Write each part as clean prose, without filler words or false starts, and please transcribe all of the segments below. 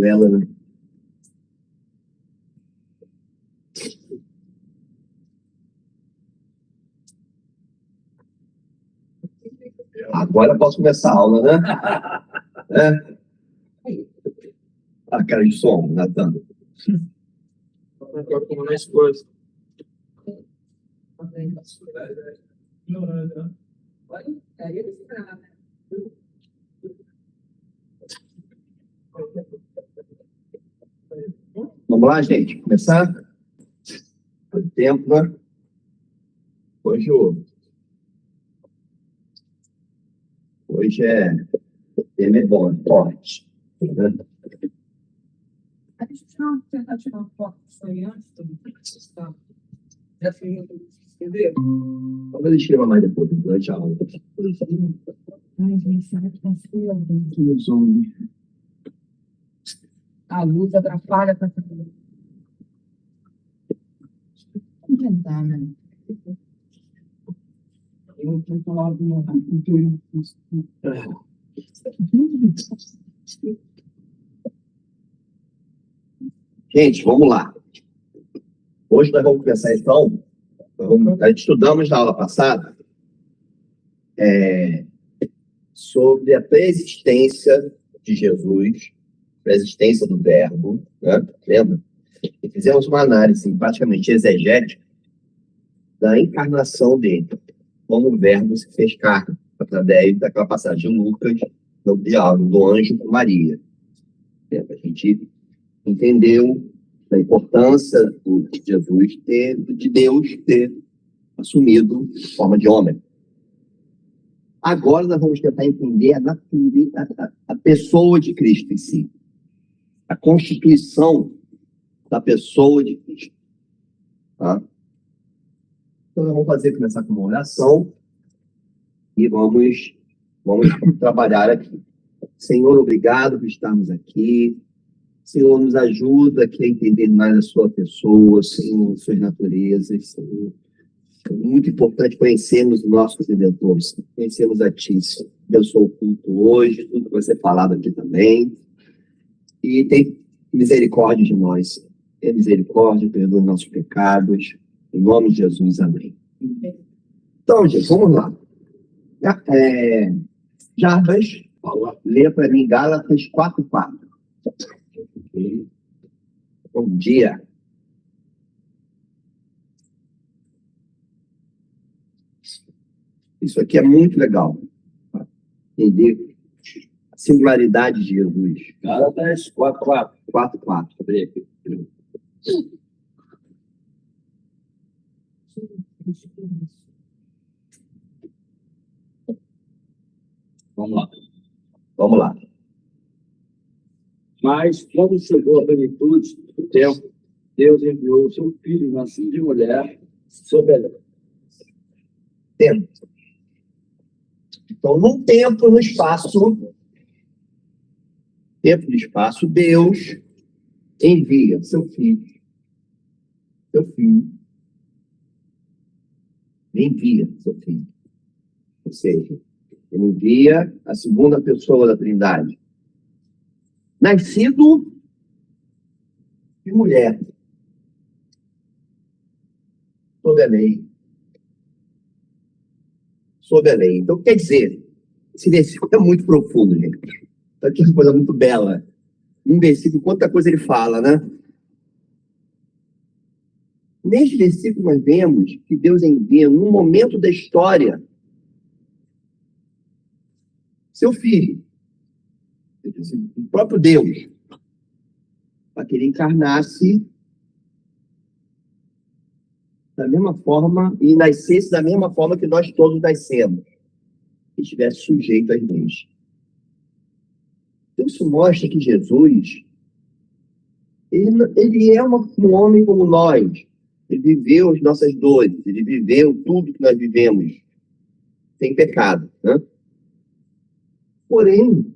Ela, né? Agora eu posso começar a aula, né? A cara de som, Natan. Como na esposa. Vamos lá, gente, começar? Contempla. Hoje é tema é bom, é forte. Né? A gente tentar tirar uma foto disso aí antes do está. Já fui entender? Talvez eu escreva mais depois, durante a aula. Ai, gente, será que conseguiu? Zoom. A luz atrapalha para fazer. Vou tentar, né? Eu vou falar alguma coisa. Gente, vamos lá. Hoje nós vamos começar, então. Nós estudamos na aula passada sobre a pré-existência de Jesus, pré-existência do Verbo, né? Lembra? E fizemos uma análise praticamente exegética da encarnação dele, como o Verbo se fez carne, através daquela passagem de Lucas, no diálogo do anjo com Maria. A gente entendeu a importância de Jesus de Deus ter assumido forma de homem. Agora nós vamos tentar entender a pessoa de Cristo em si, a constituição da pessoa de Cristo. Tá? Então nós vamos começar com uma oração e vamos trabalhar aqui. Senhor, obrigado por estarmos aqui. Senhor, nos ajuda aqui a entender mais a sua pessoa, Senhor, suas naturezas, Senhor. É muito importante conhecermos os nossos redentores, conhecermos a Ti, Senhor. Eu sou o culto hoje, tudo que vai ser falado aqui também. E tem misericórdia de nós, Senhor. Tenha misericórdia, perdoa nossos pecados. Em nome de Jesus, amém. Então, gente, vamos lá. Jarbas, lê para mim Gálatas 4:4. Bom dia. Isso aqui é muito legal. Entender a singularidade de Jesus. Gálatas 4:4. 4:4. Abri aqui. Vamos lá. Mas, quando chegou a plenitude do tempo, Deus enviou o seu filho, nascido de mulher, soberano. Tempo. Então, num tempo, no espaço, Deus envia seu filho. Envia seu filho. Ou seja, ele envia a segunda pessoa da Trindade, nascido de mulher, sob a lei. Sob a lei. Então, quer dizer, esse versículo é muito profundo, gente. Aqui é uma coisa muito bela. Um versículo, quanta coisa ele fala, né? Neste versículo nós vemos que Deus envia, num momento da história, seu filho, o próprio Deus, para que ele encarnasse da mesma forma e nascesse da mesma forma que nós todos nascemos, e estivesse sujeito às leis. Então isso mostra que Jesus, ele é um homem como nós. Ele viveu as nossas dores, ele viveu tudo que nós vivemos, sem pecado, né? Porém,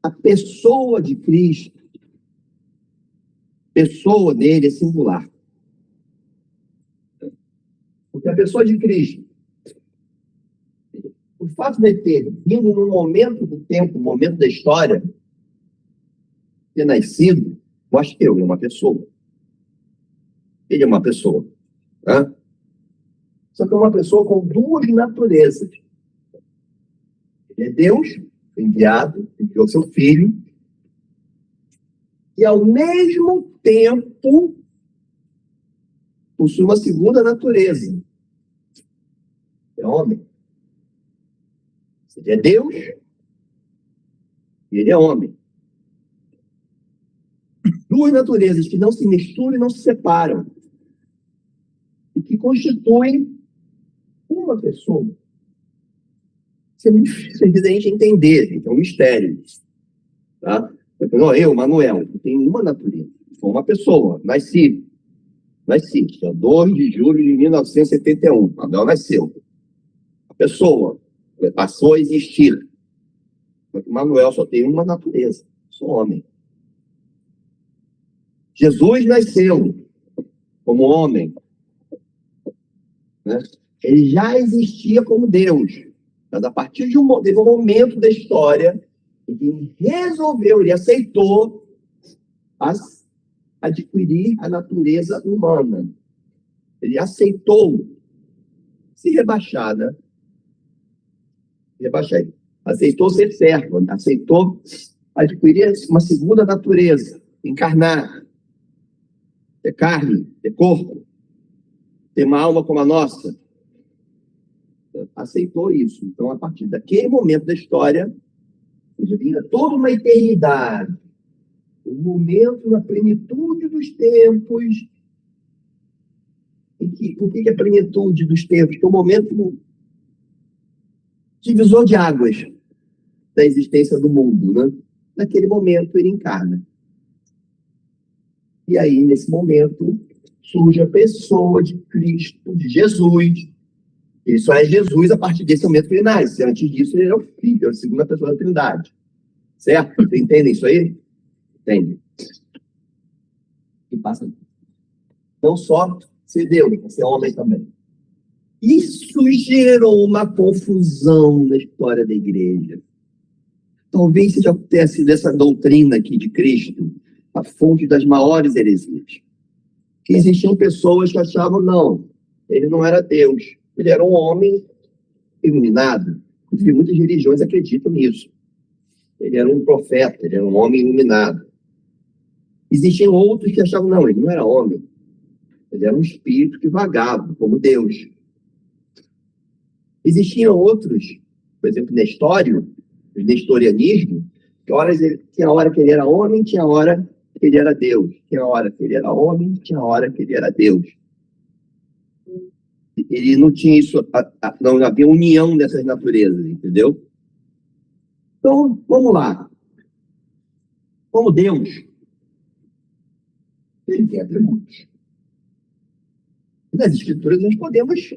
a pessoa de Cristo, pessoa dele é singular. Porque a pessoa de Cristo, o fato de ele ter vindo num momento do tempo, um momento da história, ter nascido, mostra que ele é uma pessoa. Ele é uma pessoa. Tá? Só que é uma pessoa com duas naturezas. Ele é Deus, enviado, enviou seu filho, e ao mesmo tempo possui uma segunda natureza. É homem. Ele é Deus e ele é homem. Duas naturezas que não se misturam e não se separam. E que constituem uma pessoa. Isso é muito difícil de a gente entender, então é um mistério. Tá? Eu, Manuel, tenho uma natureza. Sou uma pessoa, nasci, dia 2 de julho de 1971. Manuel nasceu. A pessoa passou a existir. Mas Manuel só tem uma natureza, sou homem. Jesus nasceu como homem, né? Ele já existia como Deus, mas a partir de um momento da história, ele resolveu, ele aceitou adquirir a natureza humana. Ele aceitou se rebaixar, né? Aceitou ser servo, aceitou adquirir uma segunda natureza, encarnar, ter carne, ter corpo, ter uma alma como a nossa. Aceitou isso. Então, a partir daquele momento da história, vinha toda uma eternidade, um momento na plenitude dos tempos. Por que a plenitude dos tempos? Que é o momento divisor de águas da existência do mundo, né? Naquele momento ele encarna. E aí, nesse momento, surge a pessoa de Cristo, de Jesus. Ele só é Jesus a partir desse momento que ele nasce. Antes disso, ele era o Filho, a segunda pessoa da Trindade. Certo? Vocês entendem isso aí? Entendem? E passa não só ser Deus, mas ser homem também. Isso gerou uma confusão na história da igreja. Talvez seja tenha sido essa doutrina aqui de Cristo a fonte das maiores heresias. Que existiam pessoas que achavam, não, ele não era Deus, ele era um homem iluminado. Inclusive, muitas religiões acreditam nisso. Ele era um profeta, ele era um homem iluminado. Existiam outros que achavam, não, ele não era homem, ele era um espírito que vagava, como Deus. Existiam outros, por exemplo, Nestório, o nestorianismo, que tinha hora que ele era homem, tinha hora que ele era Deus. Tinha hora que ele era homem, tinha hora que ele era Deus. Ele não tinha isso, não havia união dessas naturezas, entendeu? Então, vamos lá. Como Deus, ele tem atributos. Nas Escrituras nós podemos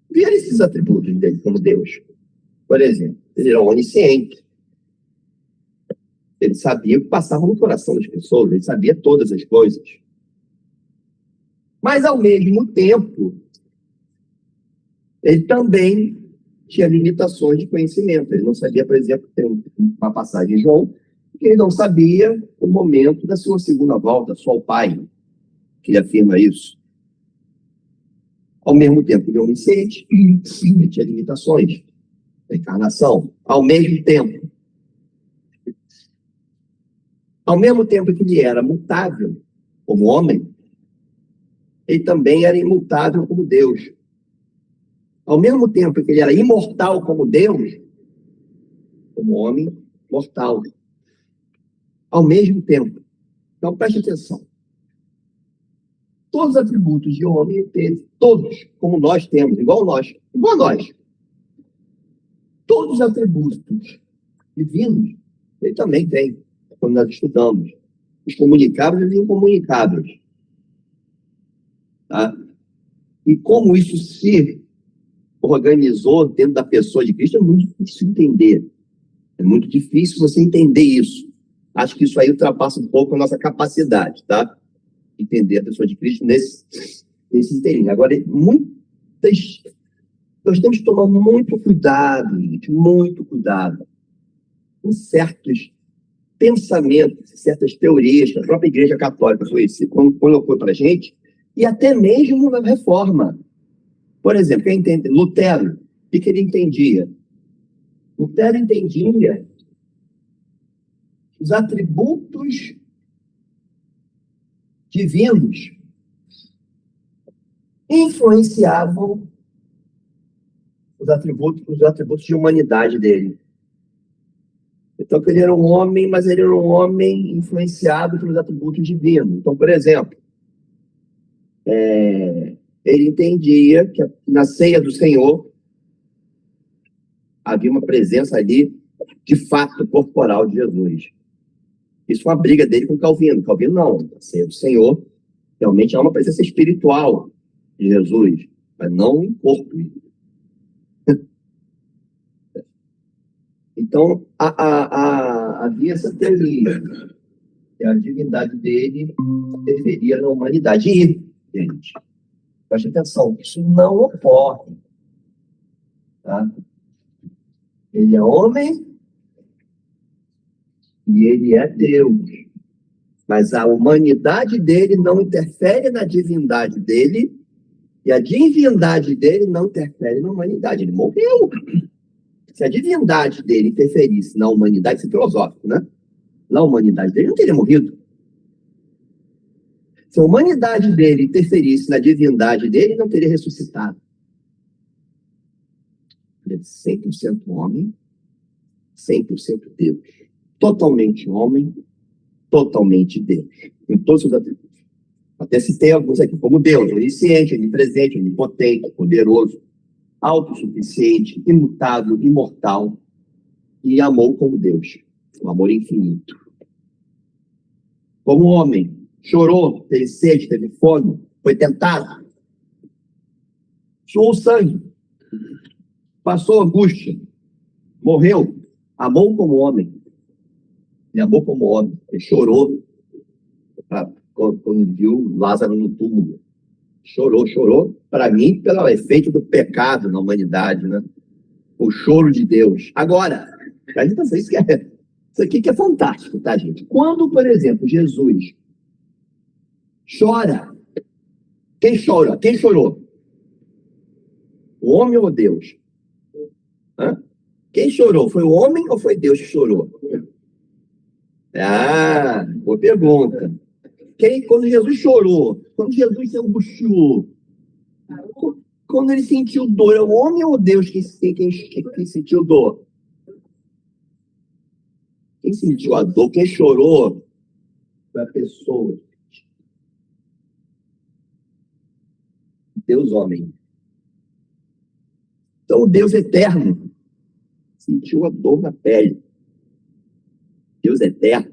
ver esses atributos dele como Deus. Por exemplo, ele era onisciente. Ele sabia o que passava no coração das pessoas, ele sabia todas as coisas. Mas, ao mesmo tempo, ele também tinha limitações de conhecimento. Ele não sabia, por exemplo, tem uma passagem em João, que ele não sabia o momento da sua segunda volta, só o Pai que afirma isso. Ao mesmo tempo que ele é onisciente, ele tinha limitações da encarnação. Ao mesmo tempo que ele era mutável como homem, ele também era imutável como Deus. Ao mesmo tempo que ele era imortal como Deus, como homem mortal. Ao mesmo tempo. Então, preste atenção. Todos os atributos de homem ele teve, todos, como nós temos, igual nós. Todos os atributos divinos, ele também tem, quando nós estudamos. Os comunicáveis e os incomunicáveis. Tá? E como isso se organizou dentro da pessoa de Cristo é muito difícil entender. É muito difícil você entender isso. Acho que isso aí ultrapassa um pouco a nossa capacidade, tá? Entender a pessoa de Cristo nesse inteirinho. Agora, nós temos que tomar muito cuidado, gente, muito cuidado com certos pensamentos, certas teorias que a própria Igreja Católica colocou para a gente, e até mesmo na Reforma. Por exemplo, quem entende? Lutero, o que ele entendia? Lutero entendia os atributos divinos influenciavam os atributos de humanidade dele. Então, ele era um homem, mas ele era um homem influenciado pelos atributos divinos. Então, por exemplo, ele entendia que na ceia do Senhor havia uma presença ali, de fato, corporal de Jesus. Isso foi uma briga dele com Calvino. Calvino não, a ceia do Senhor realmente é uma presença espiritual de Jesus, mas não em corpo. Então, havia essa teoria, que a divindade dele interferia na humanidade. E, gente, preste atenção, isso não ocorre. Tá? Ele é homem e ele é Deus. Mas a humanidade dele não interfere na divindade dele e a divindade dele não interfere na humanidade. Ele morreu. Se a divindade dele interferisse na humanidade, isso é filosófico, né? Na humanidade dele, não teria morrido. Se a humanidade dele interferisse na divindade dele, não teria ressuscitado. Ele é 100% homem, 100% Deus. Totalmente homem, totalmente Deus. Em todos os atributos. Até citei alguns aqui, como Deus, onisciente, onipresente, onipotente, poderoso, autossuficiente, imutável, imortal, e amou como Deus, um amor infinito. Como homem, chorou, teve sede, teve fome, foi tentado, suou sangue, passou angústia, morreu, amou como homem. Ele amou como homem, ele chorou quando viu Lázaro no túmulo. Chorou, para mim, pelo efeito do pecado na humanidade, né? O choro de Deus. Agora, isso aqui que é fantástico, tá, gente? Quando, por exemplo, Jesus chora, quem chora? Quem chorou? O homem ou Deus? Hã? Quem chorou? Foi o homem ou foi Deus que chorou? Boa pergunta. Quando Jesus chorou, quando Jesus se angustiou, quando ele sentiu dor, é o homem ou Deus que sentiu dor? Quem sentiu a dor, quem chorou, foi a pessoa. Deus homem. Então, o Deus eterno sentiu a dor na pele. Deus eterno,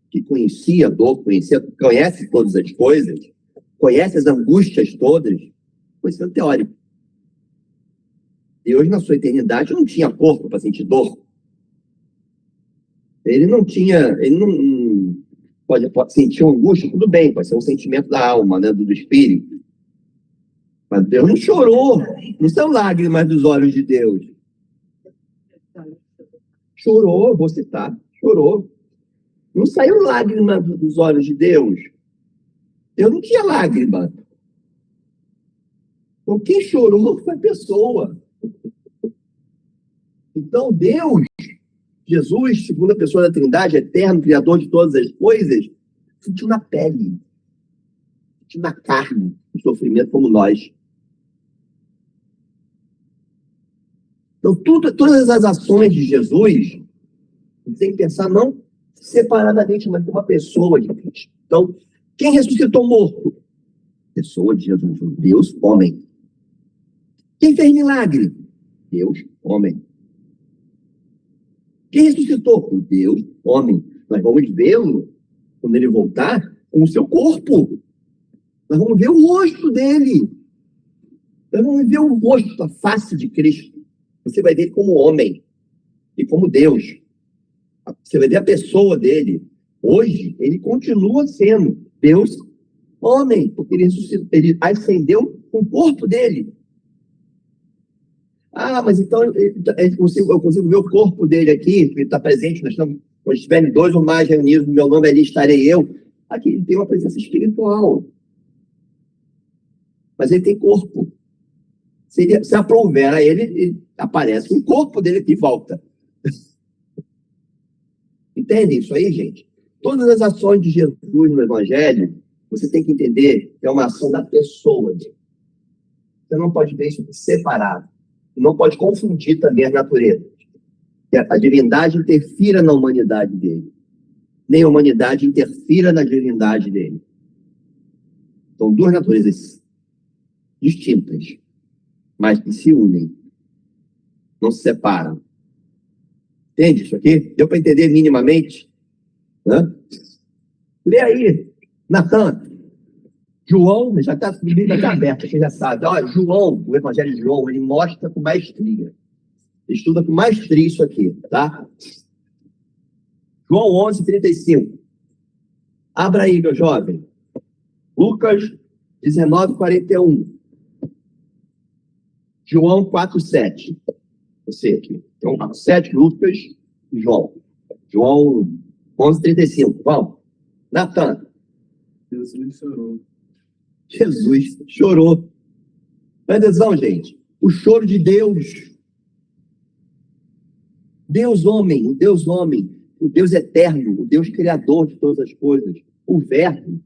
que conhecia a dor, conhece todas as coisas, conhece as angústias todas, conhecimento teórico. Deus, na sua eternidade, não tinha corpo para sentir dor. Ele não pode sentir angústia, tudo bem, pode ser um sentimento da alma, né, do espírito. Mas Deus não chorou, não são lágrimas dos olhos de Deus. Chorou, vou citar, chorou. Não saiu lágrima dos olhos de Deus. Eu não tinha lágrima. Então, quem chorou foi a pessoa. Então, Deus, Jesus, segunda pessoa da Trindade, eterno, criador de todas as coisas, sentiu na pele, sentiu na carne o sofrimento como nós. Então, todas as ações de Jesus, você tem que pensar não separadamente, mas como uma pessoa de Cristo. Então, quem ressuscitou morto? Pessoa de Jesus, Deus, homem. Quem fez milagre? Deus, homem. Quem ressuscitou? Deus, homem. Nós vamos vê-lo, quando ele voltar, com o seu corpo. Nós vamos ver o rosto dele. Nós vamos ver o rosto, a face de Cristo. Você vai ver ele como homem e como Deus. Você vai ver a pessoa dele. Hoje, ele continua sendo Deus, homem, porque ele ressuscitou, ele ascendeu com o corpo dele. Ah, mas então eu consigo ver o corpo dele aqui, ele está presente, quando estiverem 2 ou mais reunidos no meu nome, ali estarei eu. Aqui ele tem uma presença espiritual. Mas ele tem corpo. Se aprouver a ele aparece o corpo dele aqui e volta. Entende isso aí, gente? Todas as ações de Jesus no Evangelho, você tem que entender que é uma ação da pessoa dele. Você não pode ver isso separado. Não pode confundir também as naturezas. Que a divindade interfira na humanidade dele. Nem a humanidade interfira na divindade dele. São 2 naturezas distintas, mas que se unem. Não se separam. Entende isso aqui? Deu para entender minimamente? Né? Lê aí, Natan. João, já está aberto, você já sabe. Olha, João, o Evangelho de João, ele mostra com maestria. Estuda com maestria isso aqui, tá? João 11:35. Abra aí, meu jovem. Lucas 19:41. João 4:7. Você aqui. João 4:7, Lucas e João. João 11:35. Vamos. Natan. Jesus chorou. Jesus chorou. Presta atenção, gente. O choro de Deus. Deus homem, o Deus eterno, o Deus criador de todas as coisas, o Verbo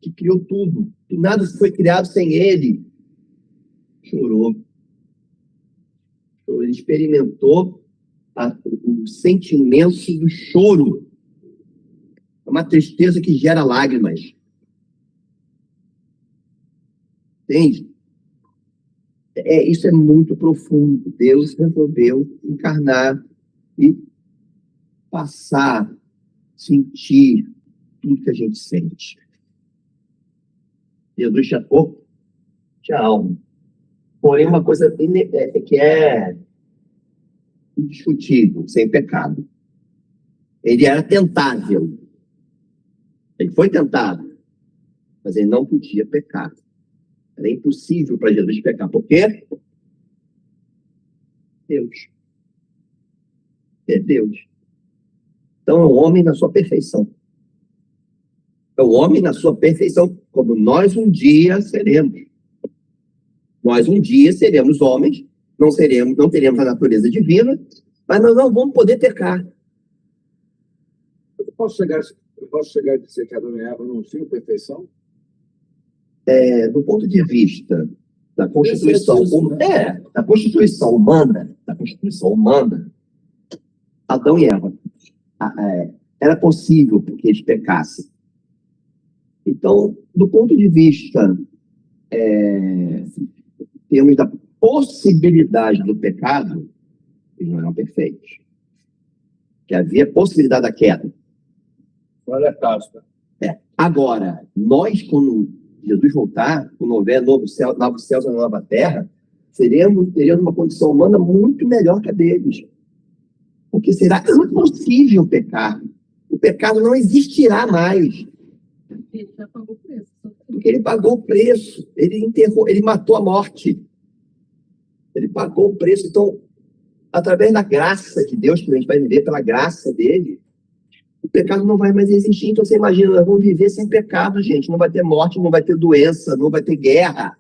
que criou tudo. Nada foi criado sem ele. Chorou. Ele experimentou o sentimento do choro. É uma tristeza que gera lágrimas. Entende? Isso é muito profundo. Deus resolveu encarnar e passar, sentir tudo que a gente sente. Jesus tinha alma. Porém, uma coisa que é indiscutível, sem pecado. Ele era tentável. Ele foi tentado, mas ele não podia pecar. Era impossível para Jesus pecar. Por quê? Deus. É Deus. Então, é o homem na sua perfeição. É o homem na sua perfeição, como nós um dia seremos. Nós um dia seremos homens, não teremos a natureza divina, mas nós não vamos poder pecar. Eu posso chegar a dizer que Adão e Eva não tinham perfeição? Do ponto de vista da Constituição, da Constituição humana, Adão e Eva, era possível que eles pecassem. Então, do ponto de vista termos da possibilidade do pecado, eles não eram perfeitos. Que havia possibilidade da queda. Olha a casca. Agora, nós, quando Jesus voltar, quando houver novos céus e nova terra, teríamos uma condição humana muito melhor que a deles. Porque será impossível pecar. O pecado não existirá mais. Ele já pagou o preço. Porque ele pagou o preço. Ele matou a morte. Ele pagou o preço. Então, através da graça de Deus, que a gente vai viver pela graça dele, o pecado não vai mais existir. Então você imagina, nós vamos viver sem pecado, gente. Não vai ter morte, não vai ter doença, não vai ter guerra,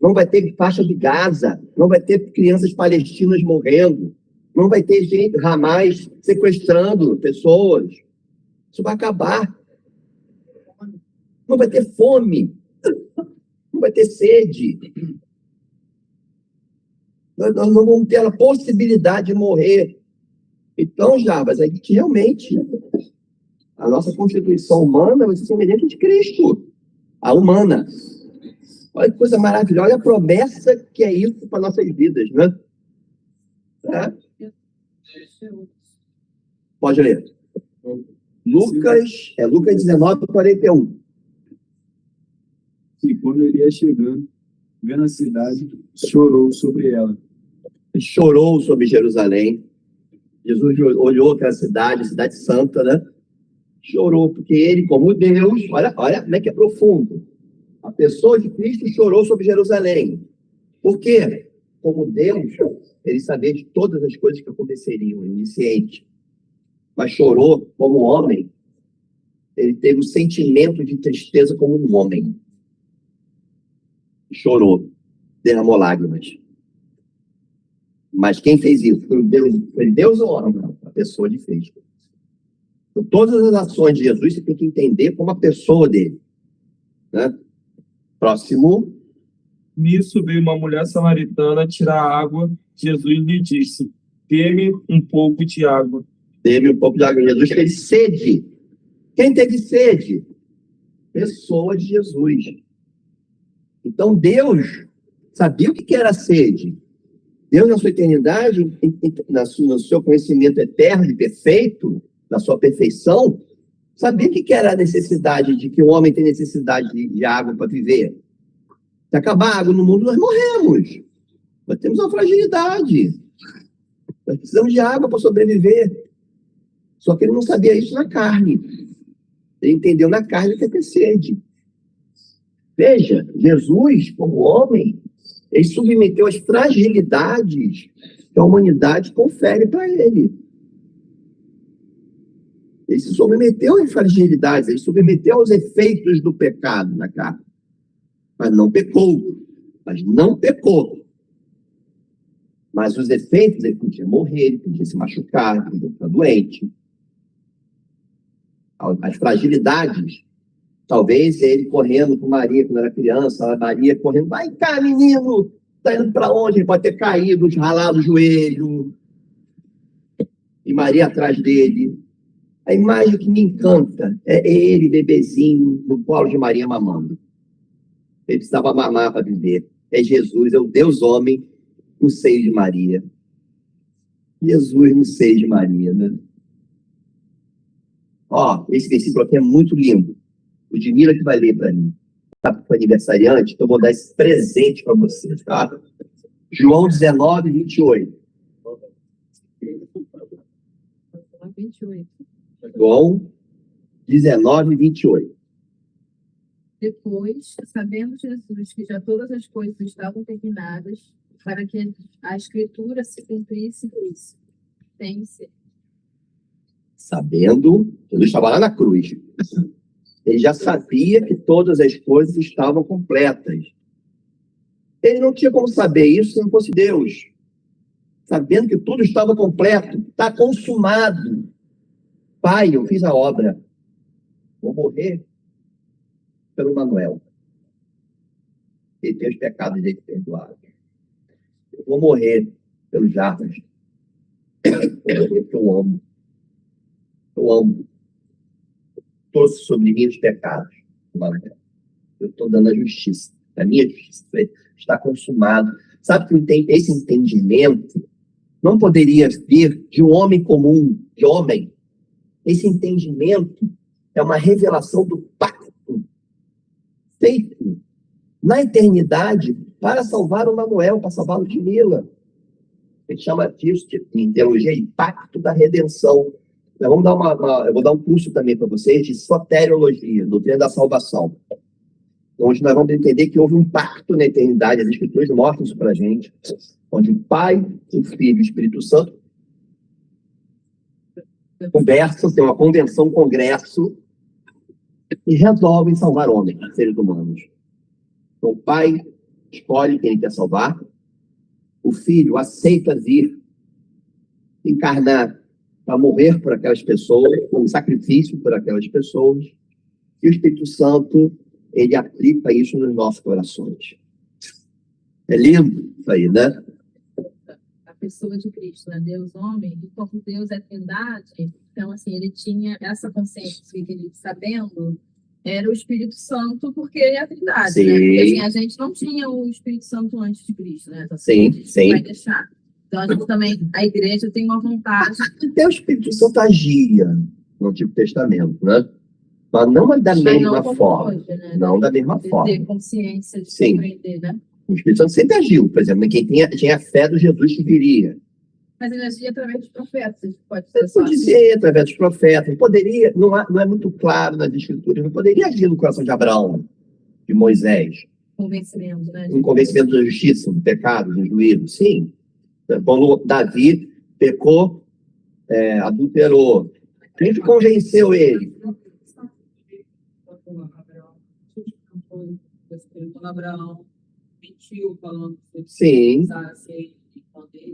não vai ter faixa de Gaza, não vai ter crianças palestinas morrendo, não vai ter gente, Hamas sequestrando pessoas. Isso vai acabar. Não vai ter fome, não vai ter sede. Nós não vamos ter a possibilidade de morrer. Então, Jarbas, a gente realmente, a nossa constituição humana vai ser semelhante de Cristo, a humana. Olha que coisa maravilhosa, olha a promessa que é isso para nossas vidas, né? Pode ler. Lucas 19:41. E quando ele ia chegando, vendo a cidade, chorou sobre ela. Chorou sobre Jerusalém. Jesus olhou aquela cidade santa, né? Chorou, porque ele, como Deus, olha como é que é profundo. A pessoa de Cristo chorou sobre Jerusalém. Por quê? Como Deus, ele sabia de todas as coisas que aconteceriam, onisciente. Mas chorou como homem. Ele teve o sentimento de tristeza como um homem. Chorou, derramou lágrimas. Mas quem fez isso? Foi Deus ou homem? A pessoa de Cristo. Então, todas as ações de Jesus você tem que entender como a pessoa dele. Né? Próximo. Nisso veio uma mulher samaritana tirar água. Jesus lhe disse: dê-me um pouco de água. Teve um pouco de água. Jesus teve sede. Quem teve sede? Pessoa de Jesus. Então, Deus sabia o que era sede. Deus, na sua eternidade, no seu conhecimento eterno e perfeito, na sua perfeição, sabia o que era a necessidade de que o homem tem necessidade de água para viver. Se acabar a água no mundo, nós morremos. Nós temos uma fragilidade. Nós precisamos de água para sobreviver. Só que ele não sabia isso na carne. Ele entendeu na carne que é ter sede. Veja, Jesus, como homem, ele submeteu as fragilidades que a humanidade confere para ele. Ele se submeteu às fragilidades, ele se submeteu aos efeitos do pecado na carne. Mas não pecou. Mas os efeitos, ele podia morrer, ele podia se machucar, ele podia ficar doente. As fragilidades, talvez ele correndo com Maria quando era criança, a Maria correndo, vai cá, menino, tá indo para onde? Ele pode ter caído, ralado o joelho. E Maria atrás dele. A imagem que me encanta é ele, bebezinho, no colo de Maria mamando. Ele precisava mamar para viver. É Jesus, é o Deus homem no seio de Maria. Jesus no seio de Maria, né? Ó, esse versículo aqui é muito lindo. O Dimila que vai ler para mim. Tá para o aniversariante, então eu vou dar esse presente para vocês, tá? João 19:28. João 19:28. Depois, sabendo Jesus que já todas as coisas estavam terminadas, para que a Escritura se cumprisse, disse: tem-se. Sabendo, Jesus estava lá na cruz. Ele já sabia que todas as coisas estavam completas. Ele não tinha como saber isso se não fosse Deus. Sabendo que tudo estava completo, está consumado. Pai, eu fiz a obra. Vou morrer pelo Manuel. Ele tem os pecados dele perdoados. Eu vou morrer pelo Jarbas. Porque eu amo. Eu amo. Trouxe sobre mim os pecados. Eu estou dando a justiça. A minha justiça está consumada. Sabe que esse entendimento não poderia vir de um homem comum, de homem. Esse entendimento é uma revelação do pacto feito na eternidade para salvar o Manuel, para salvar o Dimila. Ele chama disso, em teologia, de pacto da redenção. Nós vamos dar eu vou dar um curso também para vocês de soteriologia, doutrina da salvação. Onde nós vamos entender que houve um pacto na eternidade, as Escrituras mostram isso para a gente, onde o Pai, o Filho e o Espírito Santo conversam, tem uma convenção, um congresso, e resolvem salvar homens, seres humanos. Então, o pai escolhe quem ele quer salvar, o filho aceita vir encarnar para morrer por aquelas pessoas, como sacrifício por aquelas pessoas, e o Espírito Santo, ele aplica isso nos nossos corações. É lindo isso aí, né? A pessoa de Cristo, né? Deus homem, e como Deus é trindade, então, assim, ele tinha essa consciência, que ele sabendo, era o Espírito Santo, porque ele é a trindade, Sim. né? Porque, assim, a gente não tinha o Espírito Santo antes de Cristo, né? Então, assim, Sim, a gente sim. vai deixar. Então, a gente também, a igreja tem uma vontade. Até o Espírito Santo agia no Antigo Testamento, né? Mas não da mas mesma não como forma. hoje, né? Não da mesma De forma. ter consciência de Sim. compreender, né? O Espírito Santo sempre agiu, por exemplo, quem tinha fé do Jesus que viria. Mas ele agia através dos profetas, a gente pode dizer Pode dizer, através dos profetas. Poderia, não é muito claro nas Escrituras, mas poderia agir no coração de Abraão, de Moisés. convencimento, né? Um convencimento da justiça, do pecado, do juízo, sim. Quando Davi pecou, adulterou, quem convenceu ele? Quando Abraão mentiu falando que Sim. assim,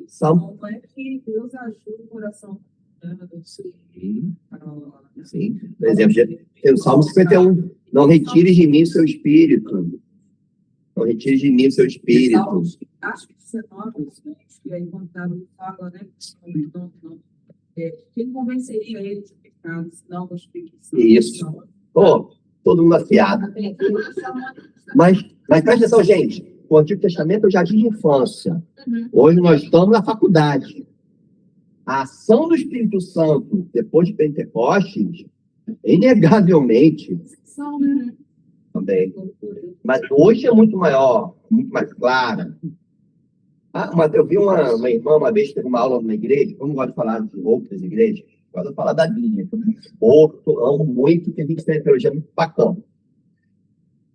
Salmo. como é que Deus ajuda o coração, né, do Sim. a- Sim. Por exemplo, tem o Salmo 51. Não retires de mim o seu espírito. Não retires de mim o seu espírito. Acho que 19, que aí quando Davi fala, né? Quem convenceria ele de pecado, senão o Espírito Santo? Isso. Pô, todo mundo afiado. Mas presta atenção, gente. O Antigo Testamento é o jardim de infância. Hoje nós estamos na faculdade. A ação do Espírito Santo, depois de Pentecostes, inegavelmente, também. Mas hoje é muito maior, muito mais clara. Eu vi uma irmã uma vez que teve uma aula numa igreja, eu não gosto de falar de outras igrejas, eu gosto de falar da minha. Eu amo muito, que a gente tem uma teologia muito bacana.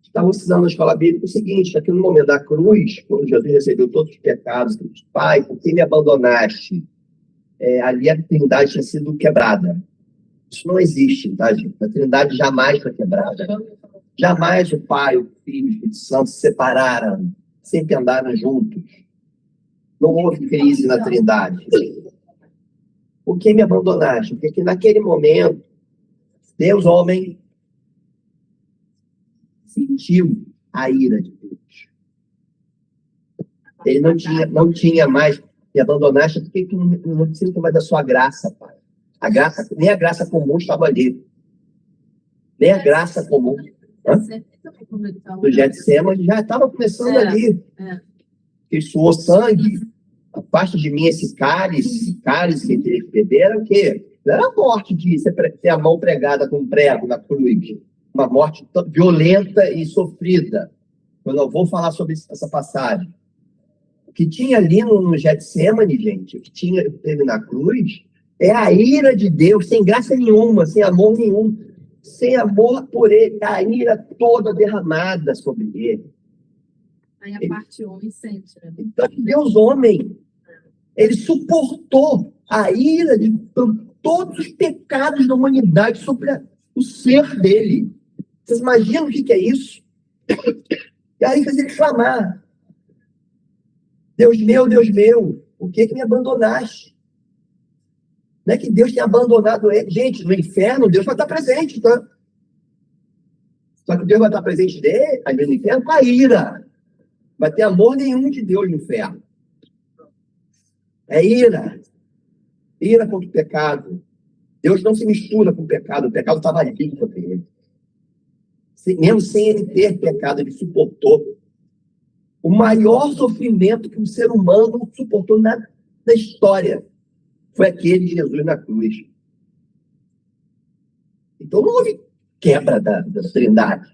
Estavam ensinando na escola bíblica o seguinte, que no momento da cruz, quando Jesus recebeu todos os pecados, Pai, por que me abandonaste? Ali a Trindade tinha sido quebrada. Isso não existe, tá, gente? A Trindade jamais foi quebrada. Jamais o Pai, o Filho e o Espírito Santo se separaram, sempre andaram juntos. Não houve crise na Trindade. Por que me abandonaste? Porque naquele momento, Deus, homem, sentiu a ira de Deus. Ele não tinha mais, me abandonaste, por que não sinto mais a sua graça, Pai? Nem a graça comum estava ali. Nem a graça comum. Do Getsemane já estava começando ali. Ele suou sangue. Afasta de mim esse cálice que ele teria que beber, era o quê? Não era a morte de ter a mão pregada com um prego na cruz. Uma morte violenta e sofrida. Eu não vou falar sobre essa passagem. O que tinha ali no Getsemane, gente, o que teve na cruz, é a ira de Deus, sem graça nenhuma, sem amor nenhum, sem amor por ele, a ira toda derramada sobre ele. Aí a parte homem sente, né? Então, Deus homem, ele suportou a ira de todos os pecados da humanidade sobre o ser dele. Vocês imaginam o que é isso? E aí fez ele clamar: Deus meu, por que me abandonaste? Não é que Deus tenha abandonado ele. Gente, no inferno, Deus vai estar presente, tá? Só que Deus vai estar presente dele, aí no inferno, com a ira. Vai ter amor nenhum de Deus no inferno. É ira. Ira contra o pecado. Deus não se mistura com o pecado estava ali sobre ele. Mesmo sem ele ter pecado, ele suportou. O maior sofrimento que um ser humano suportou na história foi aquele de Jesus na cruz. Então não houve quebra da Trindade.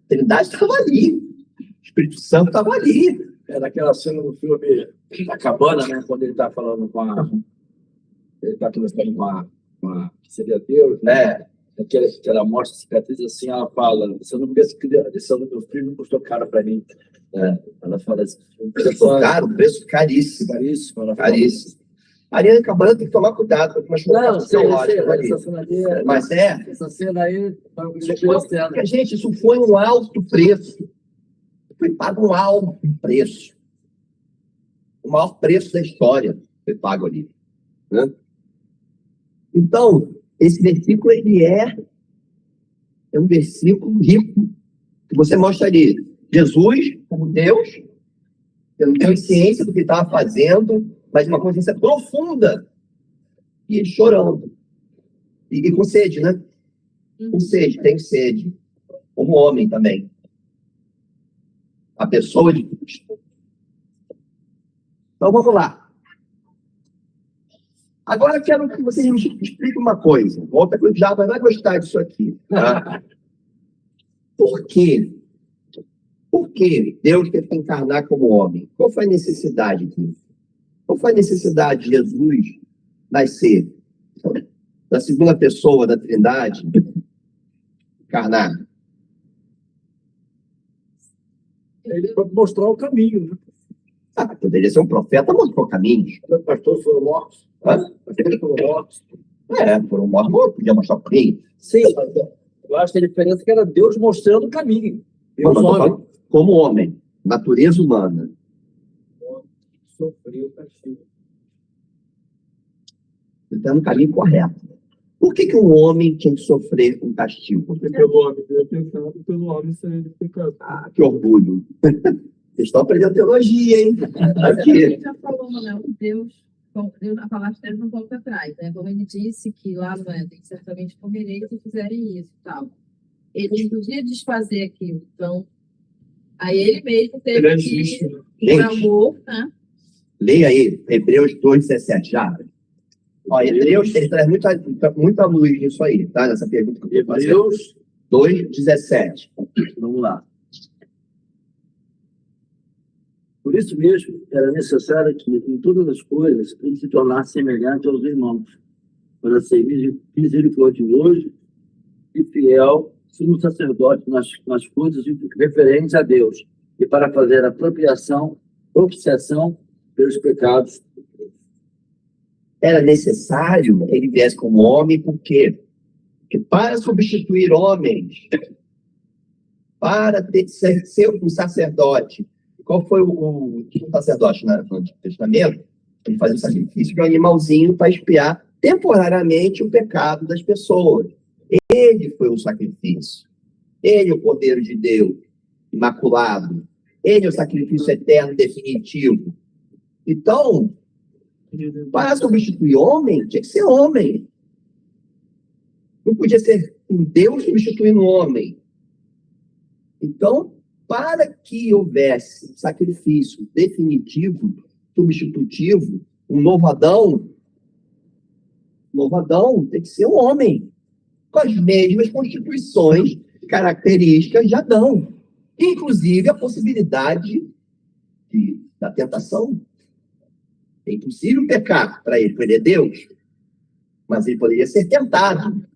A Trindade estava ali. O Espírito Santo estava ali. É naquela cena do filme da cabana, né? Quando ele está falando ele está conversando com que seria Deus, né? Que ela mostra a cicatriz assim, ela fala: você não pensa que a lição do meu filho não custou caro para mim. Ela fala assim: Custou caro, preço caríssimo. Caríssimo. Ela Caríssimo. Ariana Cabana tem que tomar cuidado com algumas Não, coisas sei, teológicas ali. essa cena aí, Mas essa cena aí, porque, gente, isso foi um alto preço. Foi pago um alto preço. O maior preço da história foi pago ali. Né? Então, esse versículo, ele é um versículo rico, que você mostra ali Jesus como Deus, tendo consciência do que estava fazendo, mas uma consciência profunda, e ele chorando. E com sede, né? Com sede, tem sede. Como homem também. A pessoa de Cristo. Então, vamos lá. Agora, eu quero que vocês me expliquem uma coisa. Volta que o diabo vai gostar disso aqui. Tá? Por quê? Por que Deus teve que encarnar como homem? Qual foi a necessidade disso? Qual foi a necessidade de Jesus nascer da segunda pessoa da Trindade encarnar? ele pode mostrar o caminho, né? Poderia ser um profeta, mostrou caminhos. Os pastores foram mortos. Eles foram mortos. Foram mortos, podia mostrar o caminho. Sim, eu acho que a diferença é que era Deus mostrando o caminho. Mas eu tô falando como homem, natureza humana. Sofreu o castigo. Ele está no caminho correto. Por que um homem tinha que sofrer um castigo? Porque pelo homem foi pensado, pelo homem ser pecado. Ah, que orgulho. Vocês estão aprendendo teologia, hein? A Aqui. gente já falou, né? Deus, a palavra dele não volta atrás, né? Como ele disse que lá no Éden, certamente comerei se fizerem isso e tal. Ele não podia desfazer aquilo. Então, aí ele mesmo teve Ele é que, justo, né? por amor, né? Leia aí, Hebreus 2,17. Já. Ó, Hebreus, ele traz muita luz nisso aí, tá? Nessa pergunta que eu estou fazendo. Hebreus 2,17. Vamos lá. Por isso mesmo, era necessário que, em todas as coisas, ele se tornasse semelhante aos irmãos, para ser misericordioso e fiel, sumo sacerdote nas coisas referentes a Deus, e para fazer a propiciação pelos pecados. Era necessário que ele viesse como homem, por quê? Porque para substituir homens, para ser um sacerdote, qual foi o sacerdote no Antigo Testamento? Ele fazia o sacrifício de um animalzinho para expiar temporariamente o pecado das pessoas. Ele foi o sacrifício. Ele é o Cordeiro de Deus, imaculado. Ele é o sacrifício eterno, definitivo. Então, para substituir homem, tinha que ser homem. Não podia ser um Deus substituindo um homem. Então, para que houvesse um sacrifício definitivo, substitutivo, um novo Adão tem que ser um homem, com as mesmas constituições, características de Adão. Inclusive a possibilidade da tentação. É impossível pecar para ele, porque ele é Deus, mas ele poderia ser tentado.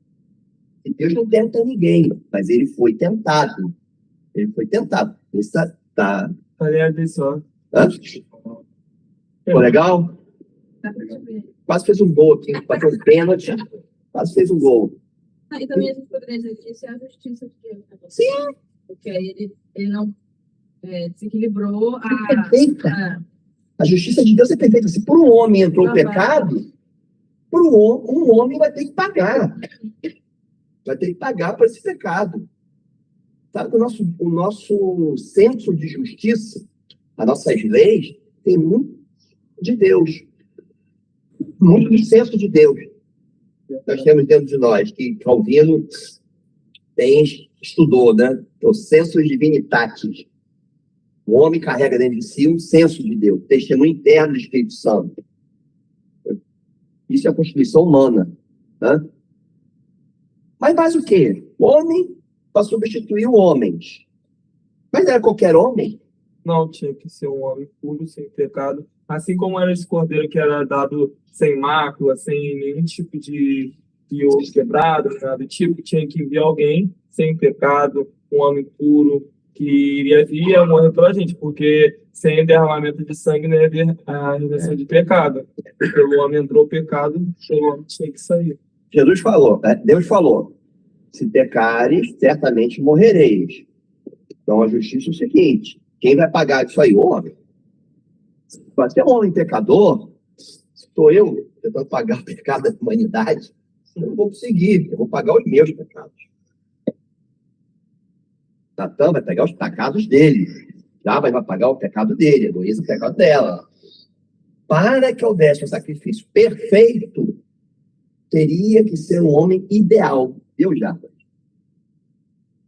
E Deus não tenta ninguém, mas ele foi tentado. Ele foi tentado. Isso tá... Aliás, só. Ficou legal? Quase fez um gol aqui, bateu um pênalti, quase fez um gol. E também a gente poderia dizer que isso é a justiça de Deus. Né? Sim. Porque aí ele não desequilibrou Perfeita. A justiça de Deus é perfeita. Se por um homem entrou o pecado, por um homem vai ter que pagar. Vai ter que pagar por esse pecado. Sabe que o nosso senso de justiça, as nossas leis, tem muito de Deus. Muito do senso de Deus. Nós temos dentro de nós, que Calvino estudou, né? O senso divinitatis. O homem carrega dentro de si um senso de Deus, testemunho interno do Espírito Santo. Isso é a constituição humana. Né? Mas mais o quê? O homem para substituir o homem. Mas era qualquer homem? Não, tinha que ser um homem puro, sem pecado. Assim como era esse cordeiro que era dado sem mácula, sem nenhum tipo de osso quebrado, nada do tipo, tinha que enviar alguém sem pecado, um homem puro, que iria vir e ia morrer pela gente, porque sem derramamento de sangue não ia haver a redenção de pecado. Pelo homem entrou o pecado, o homem tinha que sair. Jesus falou, Deus falou, se pecares, certamente morrereis. Então a justiça é o seguinte, quem vai pagar isso aí? O homem. Se você é um homem pecador, sou eu tentando pagar o pecado da humanidade, eu não vou conseguir, eu vou pagar os meus pecados. Satã vai pegar os pecados dele. Jabá vai pagar o pecado dele, Heloísa o pecado dela. Para que houvesse um sacrifício perfeito, teria que ser um homem ideal. Viu, Jabá?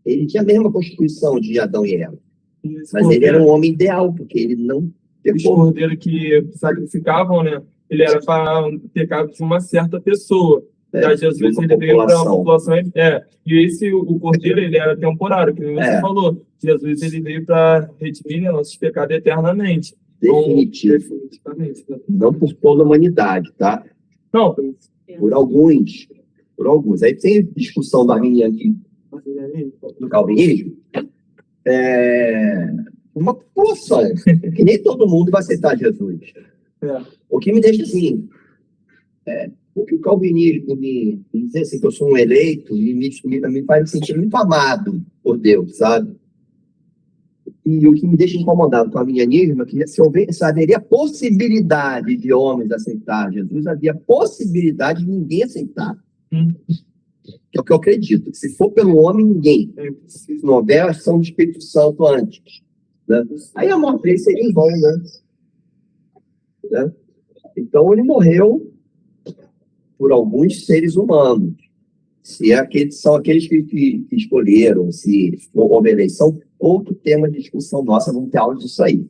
Ele tinha a mesma constituição de Adão e Eva. Mas ele era um homem ideal, porque ele não Os pecou. cordeiros que sacrificavam, né? Ele era para o pecado de uma certa pessoa. Já Jesus, ele veio para a população. E o cordeiro, ele era temporário, que você falou. Jesus, ele veio para redimir, né, nossos pecados eternamente. Definitivamente. Não por toda a humanidade, tá? Não, Por alguns. Por alguns. Aí tem discussão do arminianismo, do calvinismo. Uma população que nem todo mundo vai aceitar Jesus. O que me deixa assim, o que o calvinismo me dizer assim, que eu sou um eleito, me faz me sentir muito amado por Deus, sabe? E o que me deixa incomodado com o arminianismo é que se haveria possibilidade de homens aceitar Jesus, havia possibilidade de ninguém aceitar. Que é o que eu acredito. Que se for pelo homem, ninguém. Se não houver a ação do Espírito Santo antes. Né? Aí a morte dele seria em vão, né? Então ele morreu por alguns seres humanos. Se são aqueles que escolheram, se houve eleição, outro tema de discussão nossa, vamos ter aula disso aí.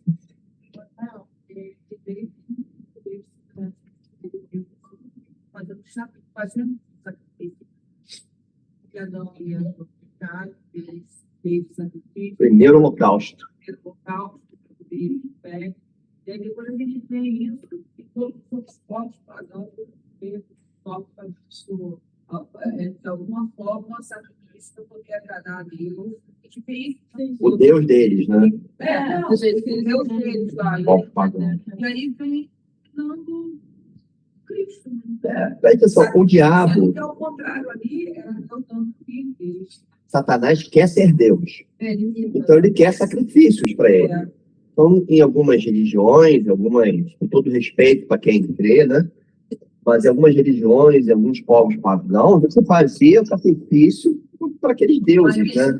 Fazendo sacrifício. Que Adão ia no pecado, ele fez sacrifício. Primeiro holocausto. E aí depois a gente tem isso, e todos os outros povos pagãos para isso, de alguma forma, sacrifício para poder agradar a Deus. O Deus deles, né? O Deus deles lá. E aí vem dando Cristo. Presta atenção, o diabo, É o contrário ali, é dando filho deles. Satanás quer ser Deus. Então ele quer sacrifícios para ele. Então, em algumas religiões, com todo respeito para quem crê, né? Mas em algumas religiões, em alguns povos pagãos, você fazia sacrifício para aqueles deuses, né?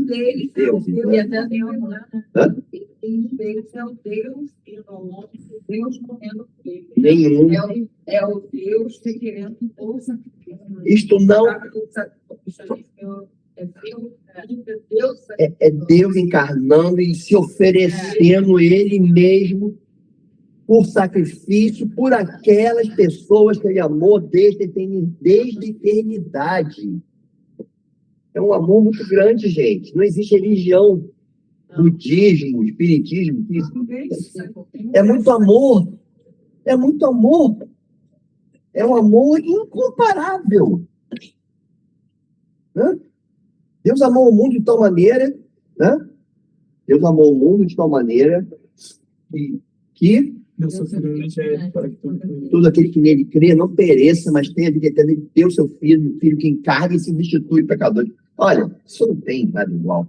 Deuses, né? E até Deus, né? Deus é o Deus e o homem, Deus morrendo por ele. Nenhum. É o Deus que querendo o sacrifício. Isto não é Deus encarnando e se oferecendo ele mesmo por sacrifício por aquelas pessoas que ele amou desde a eternidade. É um amor muito grande, gente. Não existe religião, budismo, espiritismo. É muito amor. É muito amor. É um amor incomparável. Né? Deus amou o mundo de tal maneira, né? Deus amou o mundo de tal maneira que todo aquele que nele crê não pereça, mas tenha a vida eterna. Ele deu seu filho que encarga e se destitui pecador. Olha, isso não tem nada igual.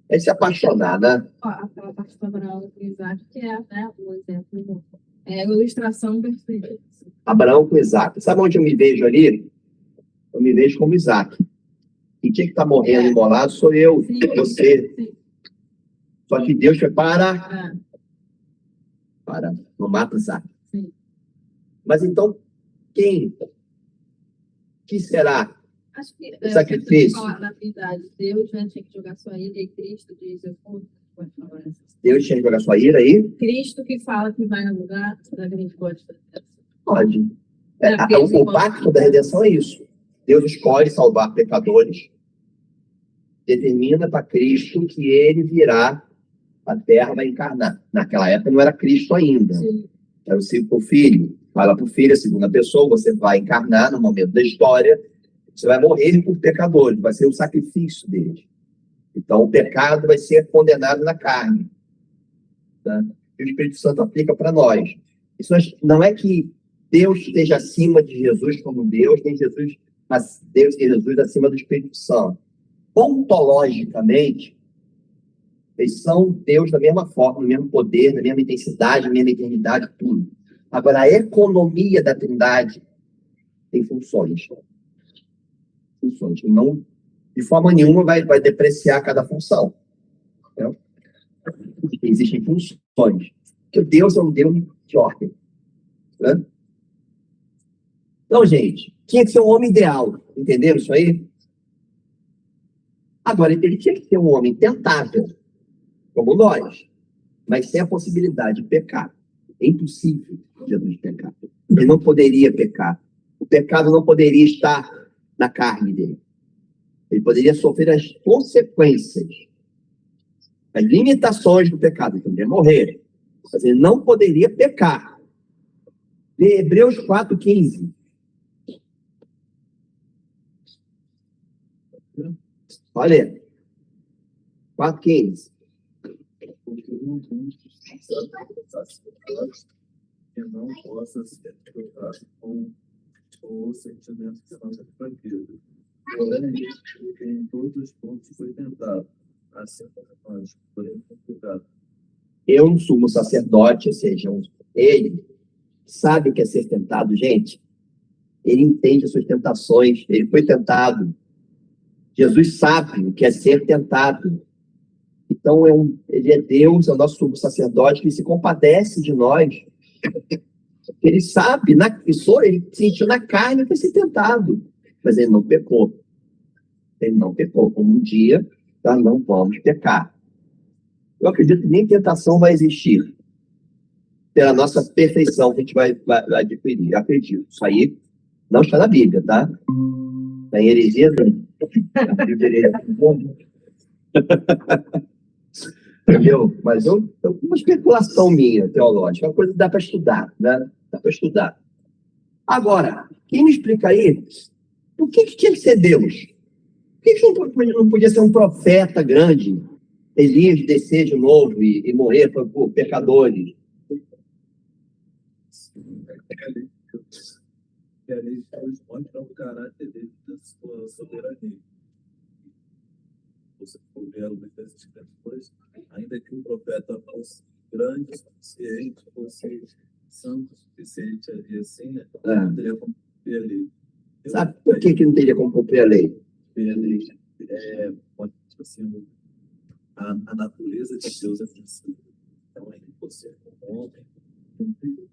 É se apaixonar, né? Aquela parte favorável do Isaac, que é, né, o exemplo, é a ilustração perfeita. Abraão com Isaac. Sabe onde eu me vejo ali? Eu me vejo como Isaac. E quem está morrendo imolado sou eu, você. Sim. Só que Deus foi para não mata Isaac. Sim. Mas então, que será? Acho que O sacrifício. falar da Trindade, Deus, né, tinha que jogar sua ira e Cristo diz, eu pode falar essas. Deus tinha que jogar sua ira aí? Cristo que fala que vai no lugar, será que a gente pode fazer isso? Pode. Porque O pacto da redenção é isso. Deus escolhe salvar pecadores, determina para Cristo que ele virá à Terra, vai encarnar. Naquela época não era Cristo ainda. Sim. Era o Filho. Fala para o Filho, a segunda pessoa, você vai encarnar no momento da história, você vai morrer por pecadores, vai ser o sacrifício deles. Então, o pecado vai ser condenado na carne. Tá? E o Espírito Santo aplica para nós. Isso não é que Deus esteja acima de Jesus como Deus, nem Deus e Jesus acima do Espírito Santo. Ontologicamente, eles são Deus da mesma forma, no mesmo poder, na mesma intensidade, na mesma eternidade, tudo. Agora, a economia da Trindade tem funções. Não, de forma nenhuma, vai depreciar cada função. Entendeu? Existem funções. Porque Deus é um Deus de ordem. Né? Então, gente, tinha que ser um homem ideal. Entenderam isso aí? Agora, ele tinha que ser um homem tentável, como nós, mas sem a possibilidade de pecar. É impossível Jesus pecar. Ele não poderia pecar. O pecado não poderia estar na carne dele. Ele poderia sofrer as consequências, as limitações do pecado. Ele poderia morrer, mas ele não poderia pecar. De Hebreus 4:15. Olha, 4:15. Que não possa ser tratado com o sentimento de nossa fraqueza. Porém, que em todos os pontos foi tentado, assim como nós, porém complicado. Eu, um sumo sacerdote, ou seja, ele sabe o que é ser tentado, gente. Ele entende as suas tentações, ele foi tentado. Jesus sabe o que é ser tentado. Então, ele é Deus, é o nosso sumo sacerdote, que se compadece de nós. Ele sabe, ele sentiu na carne o que é ser tentado. Mas ele não pecou. Ele não pecou. Como um dia, nós não vamos pecar. Eu acredito que nem tentação vai existir. Pela nossa perfeição que a gente vai adquirir. Eu acredito. Isso aí não está na Bíblia, tá? Na heresia, na Bíblia. Entendeu? Mas uma especulação minha, teológica, uma coisa que dá para estudar, né? Dá para estudar. Agora, quem me explica aí, por que tinha que ser Deus? Por que não podia ser um profeta grande, Elias descer de novo e morrer por pecadores? E a lei de Deus mostra o caráter dele da sua soberania. Você for ver algumas vezes depois, ainda que o profeta fosse grande o suficiente, fosse santo o suficiente, e assim, não teria como cumprir a lei. Sabe por que não teria como cumprir a lei? Tipo assim, a natureza de Deus é vencida. Então, ainda que você como homem, cumprir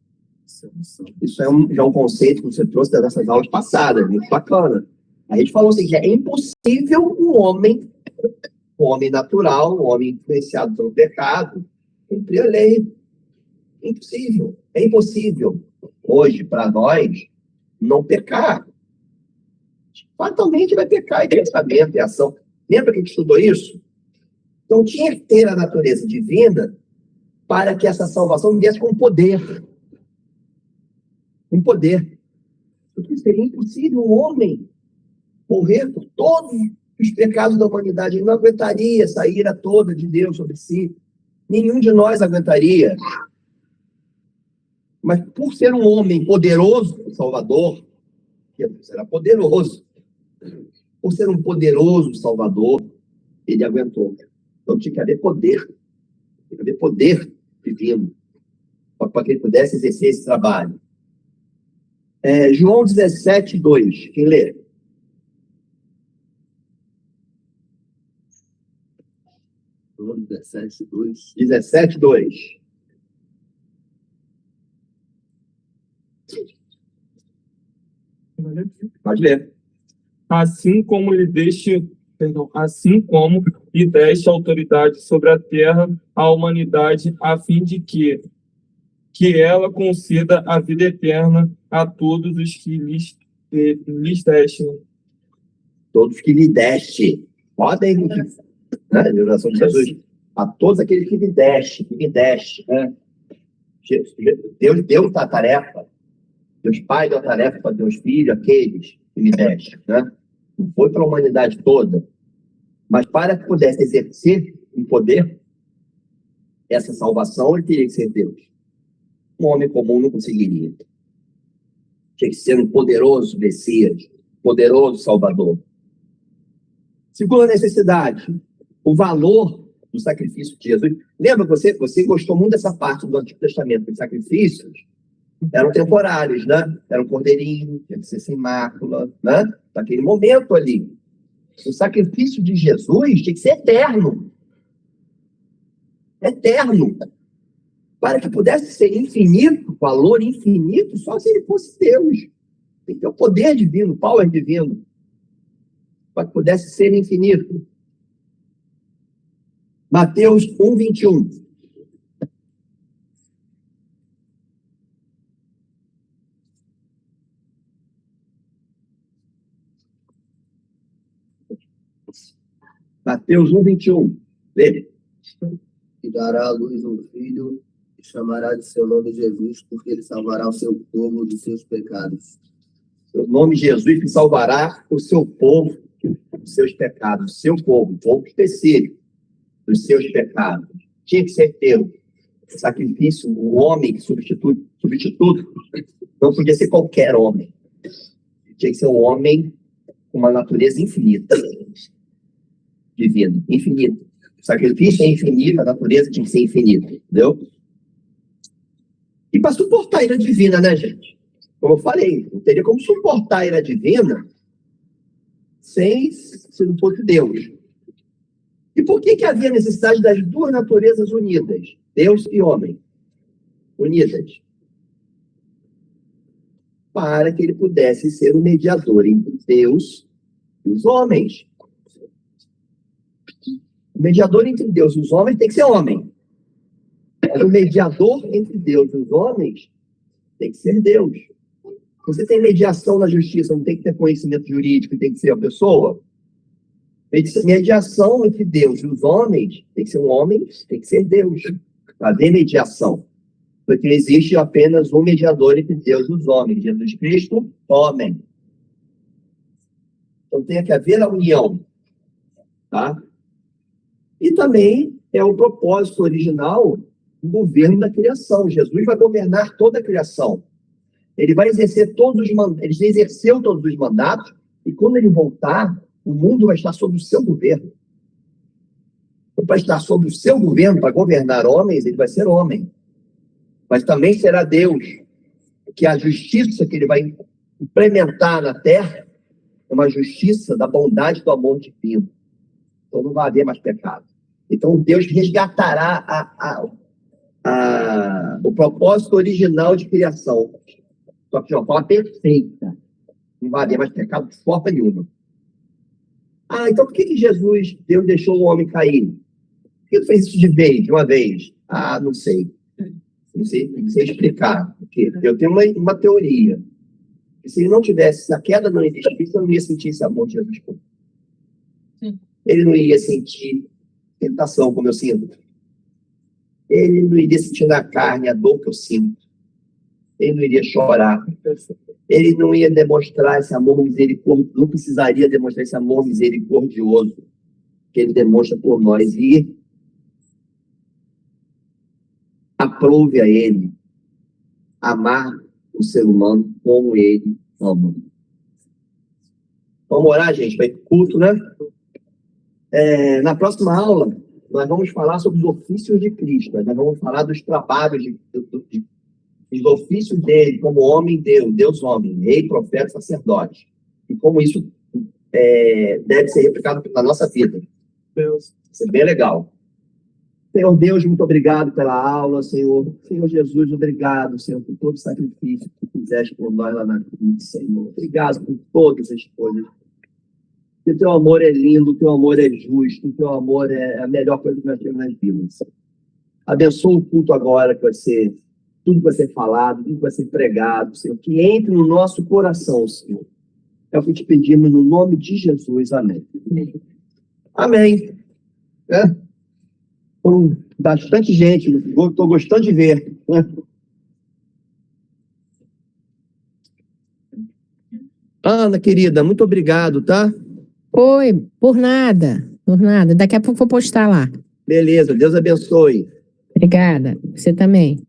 essa missão. Isso é já um conceito que você trouxe das nossas aulas passadas, muito bacana. A gente falou assim, que é impossível um homem natural, um homem influenciado pelo pecado, cumprir a lei. Impossível. É impossível, hoje, para nós, não pecar. Fatalmente vai pecar em pensamento e ação. Lembra que a gente estudou isso? Então, tinha que ter a natureza divina para que essa salvação viesse com poder. Com poder. Porque seria impossível um homem morrer por todos os pecados da humanidade. Ele não aguentaria essa ira toda de Deus sobre si. Nenhum de nós aguentaria. Mas por ser um homem poderoso, o Salvador, Jesus era poderoso. Por ser um poderoso Salvador, ele aguentou. Então tinha que haver poder. Tinha que haver poder divino para que ele pudesse exercer esse trabalho. João 17:2. Quem lê? João 17:2. 17:2. Pode ler. Assim como lhe deste autoridade sobre a terra à humanidade, a fim de que ela conceda a vida eterna a todos os que lhes deste. Todos que lhe deste. Podem, né? Na oração de Jesus. A todos aqueles que lhe deste, né? Deus deu a tarefa. Deus Pai deu a tarefa para Deus Filho, aqueles que me deste, né? Não foi para a humanidade toda. Mas para que pudesse exercer um poder, essa salvação, ele teria que ser Deus. Um homem comum não conseguiria. Tinha que ser um poderoso Messias, poderoso Salvador. Segunda necessidade, o valor do sacrifício de Jesus. Lembra, você gostou muito dessa parte do Antigo Testamento, que os sacrifícios eram temporários, né? Era um cordeirinho, tinha que ser sem mácula, né? Naquele momento ali. O sacrifício de Jesus tinha que ser eterno. Eterno. Para que pudesse ser infinito, valor infinito, só se ele fosse Deus. Tem que ter o poder divino, o power divino. Para que pudesse ser infinito. Mateus 1:21. Mateus 1:21. Lê. E dará à luz um filho, e chamará de seu nome Jesus, porque ele salvará o seu povo dos seus pecados. O nome de Jesus que salvará o seu povo dos seus pecados. O seu povo, o povo específico, dos seus pecados. Tinha que ser teu. Sacrifício, o homem substituto, não podia ser qualquer homem. Tinha que ser um homem com uma natureza infinita. Divina, infinita. O sacrifício é infinito, a natureza tinha que ser infinita, entendeu? E para suportar a ira divina, né, gente? Como eu falei, não teria como suportar a ira divina se não fosse Deus. E por que havia necessidade das duas naturezas unidas? Deus e homem. Unidas. Para que ele pudesse ser o mediador entre Deus e os homens. O mediador entre Deus e os homens tem que ser homem. Mas o mediador entre Deus e os homens tem que ser Deus. Você tem mediação na justiça, não tem que ter conhecimento jurídico, tem que ser a pessoa. Mediação entre Deus e os homens tem que ser um homem, tem que ser Deus. Para haver mediação. Porque existe apenas um mediador entre Deus e os homens, Jesus Cristo, homem. Então tem que haver a união. Tá? E também é o propósito original do governo da criação. Jesus vai governar toda a criação. Ele vai exercer ele já exerceu todos os mandatos, e quando ele voltar, o mundo vai estar sob o seu governo. Para estar sob o seu governo, para governar homens, ele vai ser homem. Mas também será Deus, que a justiça que ele vai implementar na terra é uma justiça da bondade e do amor divino. Então não vai haver mais pecado. Então Deus resgatará o propósito original de criação. Só que de uma forma perfeita. Não vai haver mais pecado de forma nenhuma. Então por que Jesus, Deus deixou o homem cair? Por que ele fez isso de uma vez? Não sei. Não sei explicar. Porque eu tenho uma teoria. Se ele não tivesse, se a queda não existisse, eu não ia sentir esse amor de Jesus. Sim. Ele não ia sentir tentação como eu sinto. Ele não iria sentir na carne a dor que eu sinto. Ele não iria chorar. Ele não ia demonstrar esse amor misericordioso, não precisaria demonstrar esse amor misericordioso que ele demonstra por nós. E aprove a ele amar o ser humano como ele ama. Vamos orar, gente, para ir pro culto, né? Na próxima aula, nós vamos falar sobre os ofícios de Cristo. Nós vamos falar dos trabalhos, dos ofícios dele, como homem Deus homem, rei, profeta, sacerdote. E como isso deve ser replicado na nossa vida. Deus. Isso é bem legal. Senhor Deus, muito obrigado pela aula, Senhor. Senhor Jesus, obrigado, Senhor, por todo o sacrifício que tu fizeste por nós lá na cruz, Senhor. Obrigado por todas as coisas. Que o teu amor é lindo, o teu amor é justo, o teu amor é a melhor coisa que nós temos nas vidas. Abençoa o culto agora, que vai ser tudo que vai ser falado, tudo que vai ser pregado, Senhor. Que entre no nosso coração, Senhor. É o que te pedimos no nome de Jesus. Amém. Amém. Com bastante gente, estou gostando de ver. Ana, querida, muito obrigado, tá? Oi, por nada. Por nada. Daqui a pouco eu vou postar lá. Beleza, Deus abençoe. Obrigada. Você também.